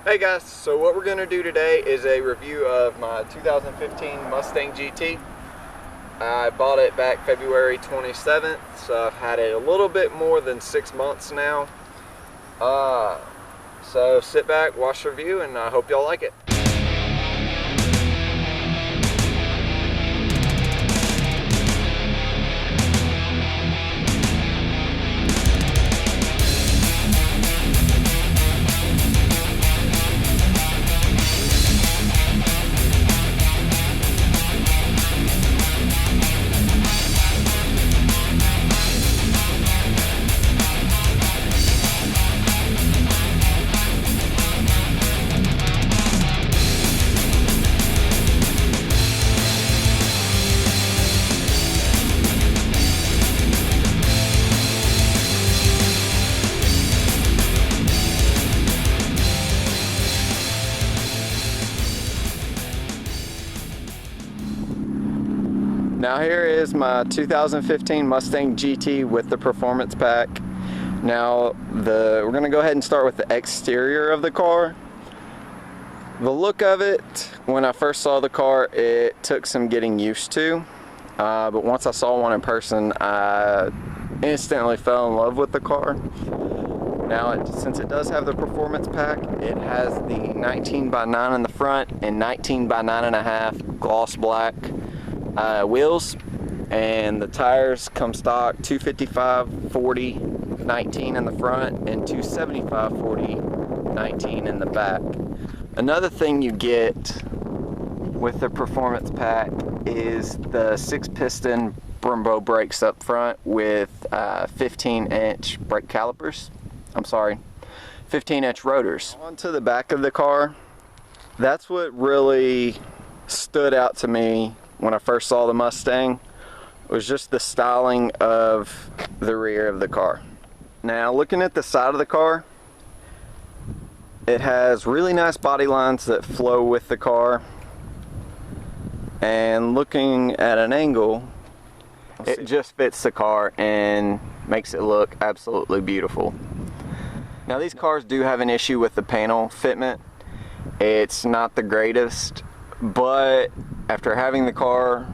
Hey guys, so what we're going to do today is a review of my 2015 Mustang GT. I bought it back February 27th, so I've had it a little bit more than 6 months now. So sit back, watch the review, and I hope y'all like it. Now here is my 2015 Mustang GT with the performance pack. Now we're going to go ahead and start with the exterior of the car. The look of it, when I first saw the car, it took some getting used to. But once I saw one in person, I instantly fell in love with the car. Now, since it does have the performance pack, it has the 19x9 in the front and 19x9.5 gloss black wheels, and the tires come stock 255/40/19 in the front and 275/40/19 in the back. Another thing you get with the performance pack is the 6-piston Brembo brakes up front with 15-inch brake calipers. 15-inch rotors. Onto the back of the car, that's what really stood out to me when I first saw the Mustang. Was just the styling of the rear of the car. Now, looking at the side of the car, it has really nice body lines that flow with the car, and looking at an angle, it just fits the car and makes it look absolutely beautiful. Now, these cars do have an issue with the panel fitment. It's not the greatest, but after having the car,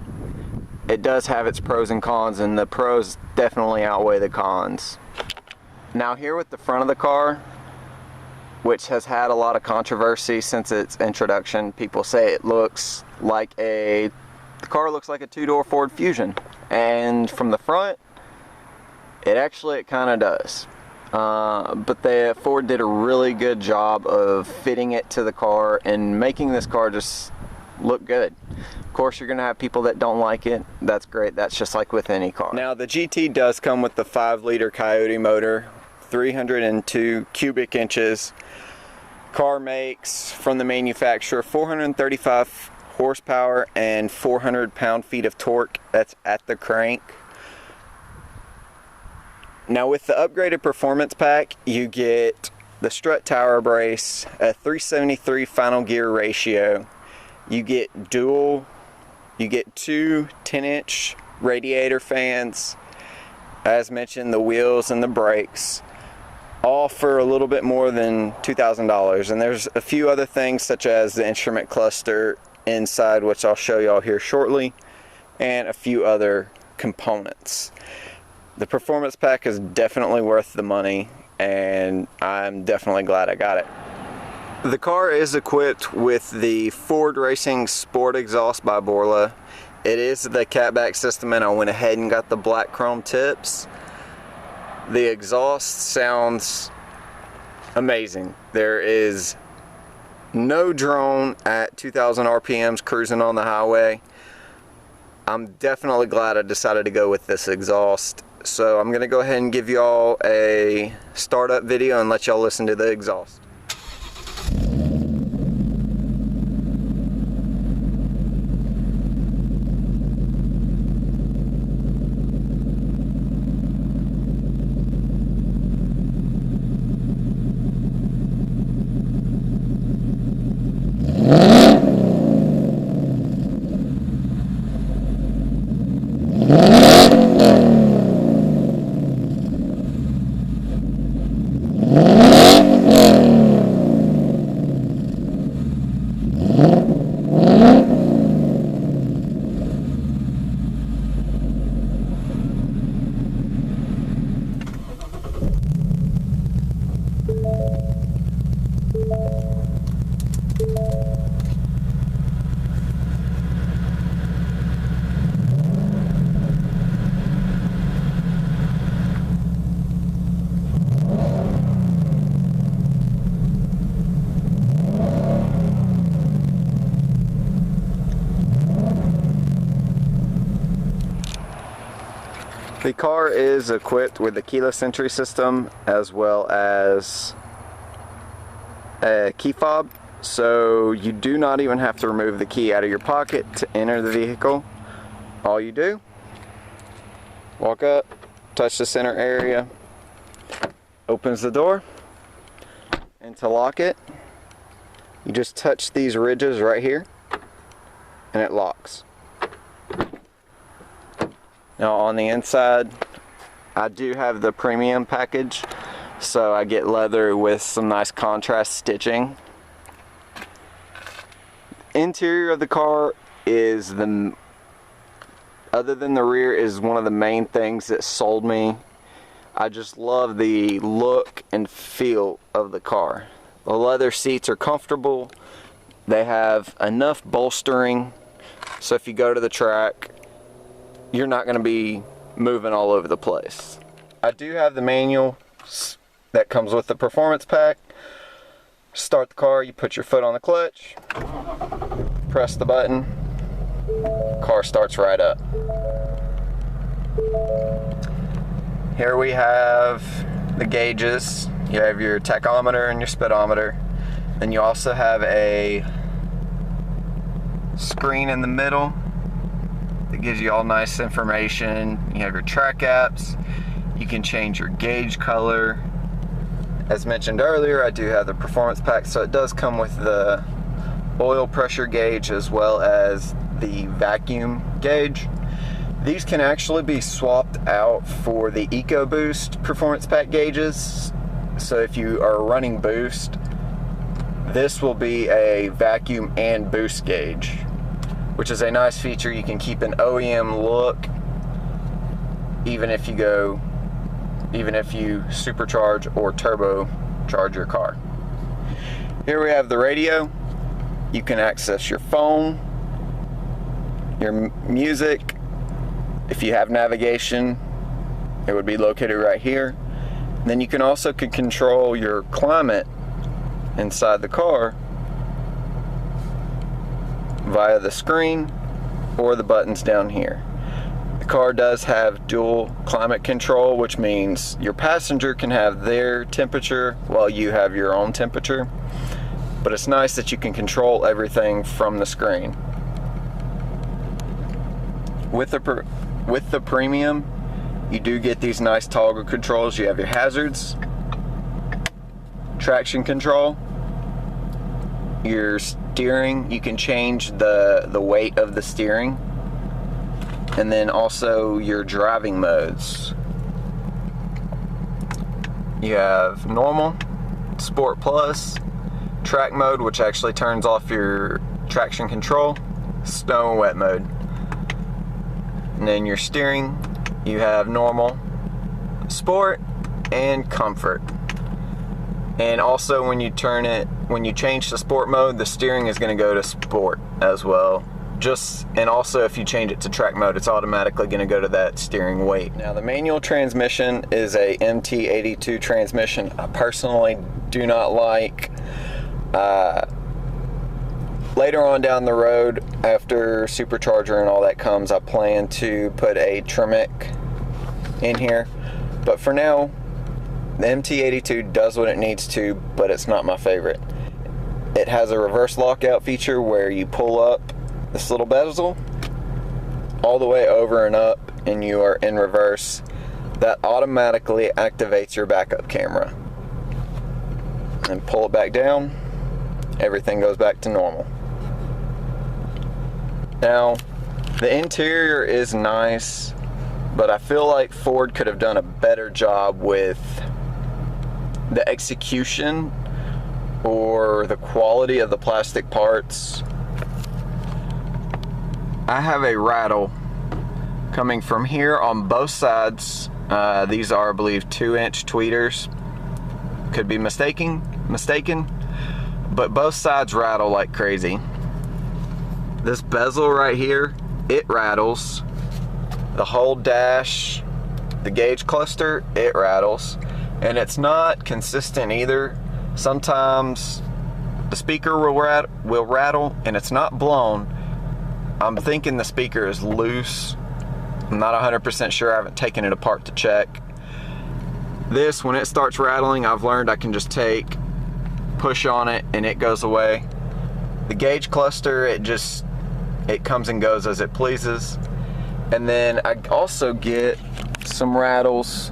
it does have its pros and cons, and the pros definitely outweigh the cons. Now, here with the front of the car, which has had a lot of controversy since its introduction, people say it looks like the car looks like a 2-door Ford Fusion, and from the front, it kind of does. But Ford did a really good job of fitting it to the car and making this car just look good. Of course, you're gonna have people that don't like it. That's great. That's just like with any car. Now, the GT does come with the 5-liter Coyote motor, 302 cubic inches. Car makes, from the manufacturer, 435 horsepower and 400 pound-feet of torque. That's at the crank. Now, with the upgraded performance pack, you get the strut tower brace, a 373 final gear ratio. You get two 10-inch radiator fans, as mentioned, the wheels and the brakes, all for a little bit more than $2,000. And there's a few other things, such as the instrument cluster inside, which I'll show y'all here shortly, and a few other components. The performance pack is definitely worth the money, and I'm definitely glad I got it. The car is equipped with the Ford Racing Sport exhaust by Borla. It is the catback system, and I went ahead and got the black chrome tips. The exhaust sounds amazing. There is no drone at 2,000 RPMs cruising on the highway. I'm definitely glad I decided to go with this exhaust. So I'm going to go ahead and give y'all a startup video and let y'all listen to the exhaust. The car is equipped with a keyless entry system as well as a key fob, so you do not even have to remove the key out of your pocket to enter the vehicle. All you do, walk up, touch the center area, opens the door, and to lock it, you just touch these ridges right here and it locks. Now on the inside, I do have the premium package, so I get leather with some nice contrast stitching. Interior of the car is other than the rear, is one of the main things that sold me. I just love the look and feel of the car. The leather seats are comfortable. They have enough bolstering, so if you go to the track, you're not going to be moving all over the place. I do have the manual that comes with the performance pack. Start the car, you put your foot on the clutch, press the button, car starts right up. Here we have the gauges. You have your tachometer and your speedometer. Then you also have a screen in the middle that gives you all nice information. You have your track apps. You can change your gauge color. As mentioned earlier, I do have the performance pack, so it does come with the oil pressure gauge as well as the vacuum gauge. These can actually be swapped out for the EcoBoost performance pack gauges. So if you are running boost, this will be a vacuum and boost gauge, which is a nice feature. You can keep an OEM look even if you supercharge or turbocharge your car. Here we have the radio. You can access your phone, your music. If you have navigation, it would be located right here. And then you can also control your climate inside the car via the screen or the buttons down here. The car does have dual climate control, which means your passenger can have their temperature while you have your own temperature. But it's nice that you can control everything from the screen. With the premium, you do get these nice toggle controls. You have your hazards, traction control, your steering. You can change the weight of the steering, and then also your driving modes. You have normal, sport plus, track mode, which actually turns off your traction control, snow and wet mode. And then your steering, you have normal, sport, and comfort. And also when you change to sport mode, the steering is going to go to sport as well. And also if you change it to track mode, it's automatically going to go to that steering weight. Now the manual transmission is a MT82 transmission. I personally do not like. Later on down the road, after supercharger and all that comes, I plan to put a Tremec in here. But for now, the MT82 does what it needs to, but it's not my favorite. It has a reverse lockout feature where you pull up this little bezel all the way over and up, and you are in reverse. That automatically activates your backup camera. And pull it back down, everything goes back to normal. Now, the interior is nice, but I feel like Ford could have done a better job with the execution or the quality of the plastic parts. I have a rattle coming from here on both sides. These are, I believe, 2-inch tweeters. Could be mistaken, but both sides rattle like crazy. This bezel right here, it rattles. The whole dash, the gauge cluster, it rattles. And it's not consistent either. Sometimes the speaker will rattle and it's not blown. I'm thinking the speaker is loose I'm not 100% sure. I haven't taken it apart to check. This, when it starts rattling, I've learned I can just push on it and it goes away. The gauge cluster, it comes and goes as it pleases. And then I also get some rattles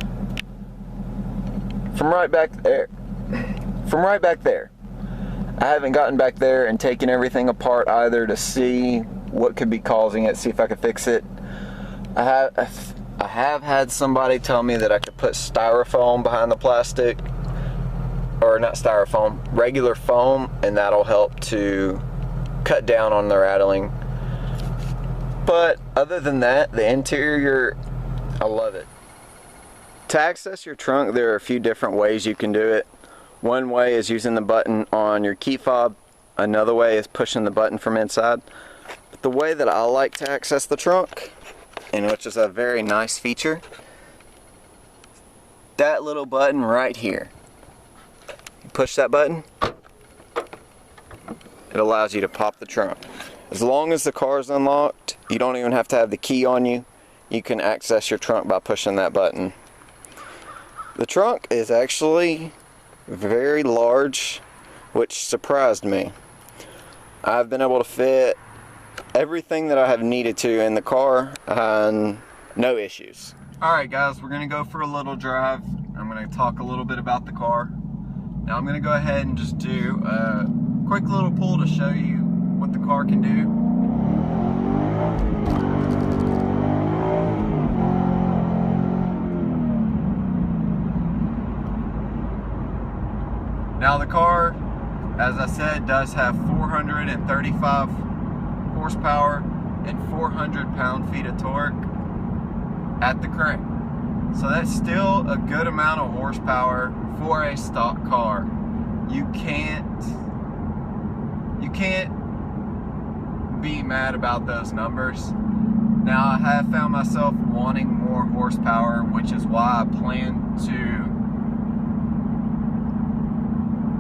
from right back there. I haven't gotten back there and taken everything apart either to see what could be causing it, see if I could fix it. I have had somebody tell me that I could put styrofoam behind the plastic, or not styrofoam, regular foam, and that'll help to cut down on the rattling. But other than that, the interior, I love it. To access your trunk, there are a few different ways you can do it. One way is using the button on your key fob. Another way is pushing the button from inside. But the way that I like to access the trunk, and which is a very nice feature, that little button right here. You push that button, it allows you to pop the trunk. As long as the car is unlocked, you don't even have to have the key on you. You can access your trunk by pushing that button. The trunk is actually very large, which surprised me. I've been able to fit everything that I have needed to in the car and no issues. Alright guys, we're going to go for a little drive. I'm going to talk a little bit about the car. Now I'm going to go ahead and just do a quick little pull to show you what the car can do. Now the car, as I said, does have 435 horsepower and 400 pound-feet of torque at the crank. So that's still a good amount of horsepower for a stock car. You can't be mad about those numbers. Now I have found myself wanting more horsepower, which is why I plan to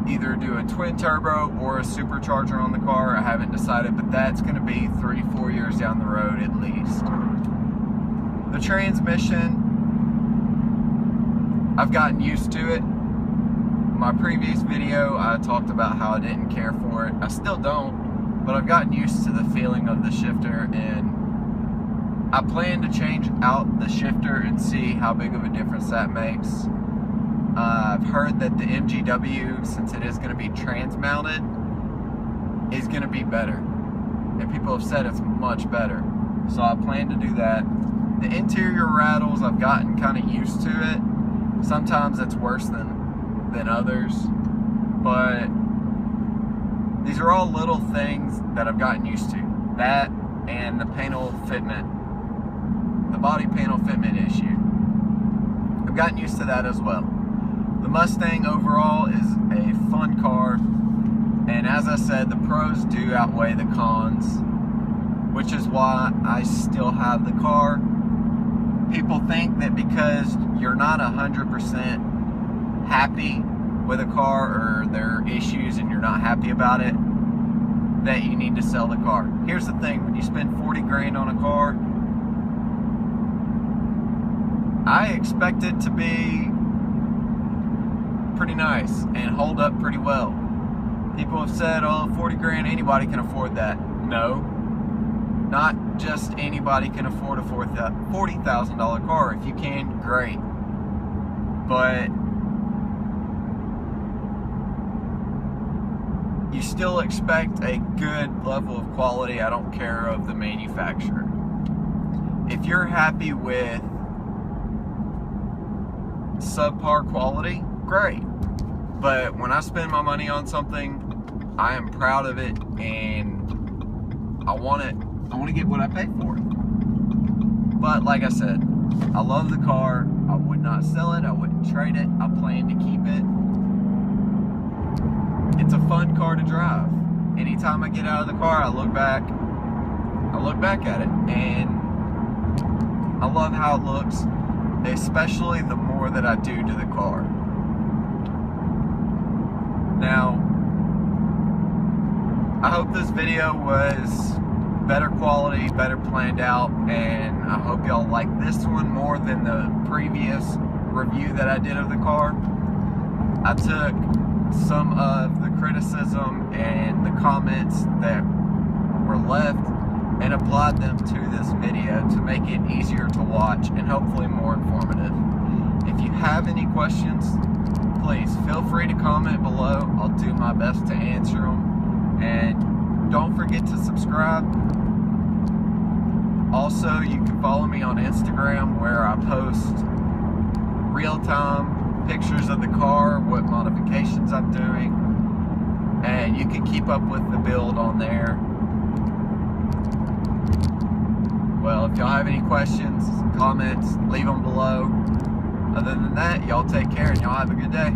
either do a twin turbo or a supercharger on the car. I haven't decided, but that's going to be 3-4 years down the road at least. The transmission, I've gotten used to it. My previous video, I talked about how I didn't care for it. I still don't, but I've gotten used to the feeling of the shifter, and I plan to change out the shifter and see how big of a difference that makes. I've heard that the MGW, since it is going to be trans-mounted, is going to be better. And people have said it's much better. So I plan to do that. The interior rattles, I've gotten kind of used to it. Sometimes it's worse than others. But these are all little things that I've gotten used to. That and the panel fitment, the body panel fitment issue. I've gotten used to that as well. The Mustang overall is a fun car, and as I said, the pros do outweigh the cons, which is why I still have the car. People think that because you're not 100% happy with a car, or there are issues and you're not happy about it, that you need to sell the car. Here's the thing, when you spend 40 grand on a car, I expect it to be pretty nice and hold up pretty well. People have said, oh, 40 grand, anybody can afford that. No, not just anybody can afford a $40,000 car. If you can, great. But you still expect a good level of quality. I don't care of the manufacturer. If you're happy with subpar quality, great. But when I spend my money on something, I am proud of it, and I want to get what I pay for it. But like I said, I love the car. I would not sell it. I wouldn't trade it. I plan to keep it. It's a fun car to drive. Anytime I get out of the car, I look back at it, and I love how it looks, especially the more that I do to the car. Now, I hope this video was better quality, better planned out, and I hope y'all like this one more than the previous review that I did of the car. I took some of the criticism and the comments that were left and applied them to this video to make it easier to watch and hopefully more informative. If you have any questions, please feel free to comment below. I'll do my best to answer them. And don't forget to subscribe. Also, you can follow me on Instagram, where I post real-time pictures of the car, what modifications I'm doing, and you can keep up with the build on there. Well, if y'all have any questions, comments, leave them below. Other than that, y'all take care and y'all have a good day.